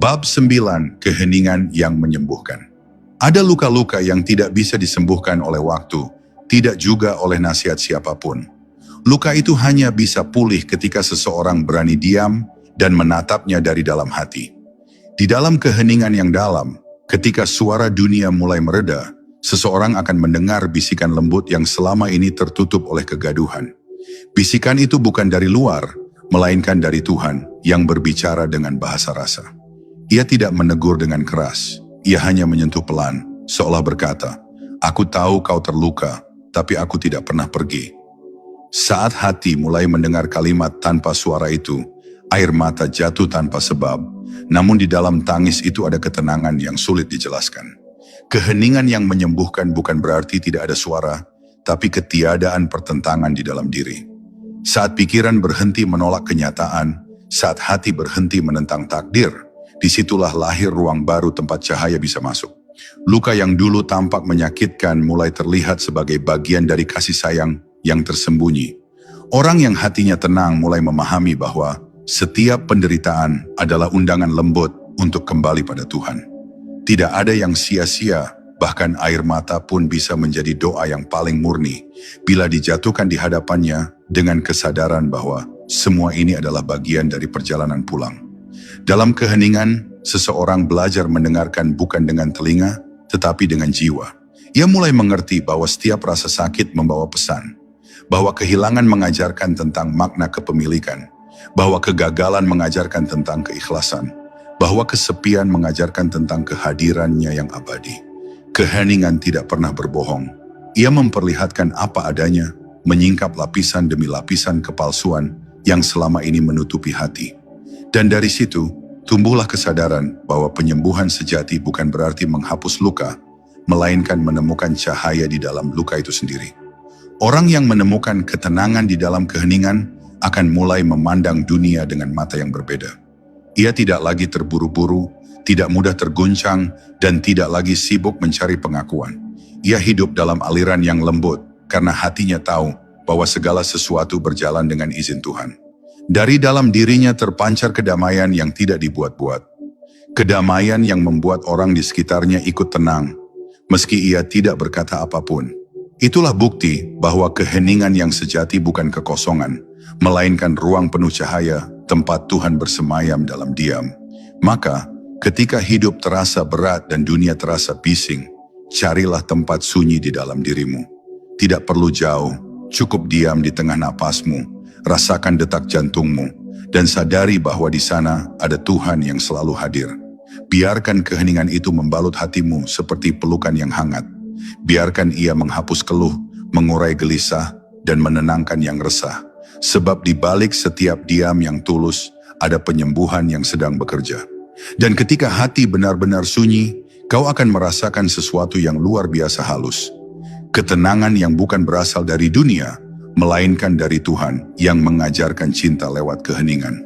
Bab 9. Keheningan yang menyembuhkan. Ada luka-luka yang tidak bisa disembuhkan oleh waktu, tidak juga oleh nasihat siapapun. Luka itu hanya bisa pulih ketika seseorang berani diam dan menatapnya dari dalam hati. Di dalam keheningan yang dalam, ketika suara dunia mulai mereda, seseorang akan mendengar bisikan lembut yang selama ini tertutup oleh kegaduhan. Bisikan itu bukan dari luar, melainkan dari Tuhan yang berbicara dengan bahasa rasa. Ia tidak menegur dengan keras, ia hanya menyentuh pelan, seolah berkata, "Aku tahu kau terluka, tapi aku tidak pernah pergi." Saat hati mulai mendengar kalimat tanpa suara itu, air mata jatuh tanpa sebab, namun di dalam tangis itu ada ketenangan yang sulit dijelaskan. Keheningan yang menyembuhkan bukan berarti tidak ada suara, tapi ketiadaan pertentangan di dalam diri. Saat pikiran berhenti menolak kenyataan, saat hati berhenti menentang takdir, disitulah lahir ruang baru tempat cahaya bisa masuk. Luka yang dulu tampak menyakitkan mulai terlihat sebagai bagian dari kasih sayang yang tersembunyi. Orang yang hatinya tenang mulai memahami bahwa setiap penderitaan adalah undangan lembut untuk kembali pada Tuhan. Tidak ada yang sia-sia, bahkan air mata pun bisa menjadi doa yang paling murni bila dijatuhkan di hadapannya dengan kesadaran bahwa semua ini adalah bagian dari perjalanan pulang. Dalam keheningan, seseorang belajar mendengarkan bukan dengan telinga, tetapi dengan jiwa. Ia mulai mengerti bahwa setiap rasa sakit membawa pesan, bahwa kehilangan mengajarkan tentang makna kepemilikan, bahwa kegagalan mengajarkan tentang keikhlasan, bahwa kesepian mengajarkan tentang kehadirannya yang abadi. Keheningan tidak pernah berbohong. Ia memperlihatkan apa adanya, menyingkap lapisan demi lapisan kepalsuan yang selama ini menutupi hati. Dan dari situ, tumbuhlah kesadaran bahwa penyembuhan sejati bukan berarti menghapus luka, melainkan menemukan cahaya di dalam luka itu sendiri. Orang yang menemukan ketenangan di dalam keheningan akan mulai memandang dunia dengan mata yang berbeda. Ia tidak lagi terburu-buru, tidak mudah terguncang, dan tidak lagi sibuk mencari pengakuan. Ia hidup dalam aliran yang lembut karena hatinya tahu bahwa segala sesuatu berjalan dengan izin Tuhan. Dari dalam dirinya terpancar kedamaian yang tidak dibuat-buat. Kedamaian yang membuat orang di sekitarnya ikut tenang, meski ia tidak berkata apapun. Itulah bukti bahwa keheningan yang sejati bukan kekosongan, melainkan ruang penuh cahaya, tempat Tuhan bersemayam dalam diam. Maka, ketika hidup terasa berat dan dunia terasa bising, carilah tempat sunyi di dalam dirimu. Tidak perlu jauh, cukup diam di tengah napasmu. Rasakan detak jantungmu, dan sadari bahwa di sana ada Tuhan yang selalu hadir. Biarkan keheningan itu membalut hatimu seperti pelukan yang hangat. Biarkan ia menghapus keluh, mengurai gelisah, dan menenangkan yang resah. Sebab di balik setiap diam yang tulus, ada penyembuhan yang sedang bekerja. Dan ketika hati benar-benar sunyi, kau akan merasakan sesuatu yang luar biasa halus. Ketenangan yang bukan berasal dari dunia, melainkan dari Tuhan yang mengajarkan cinta lewat keheningan.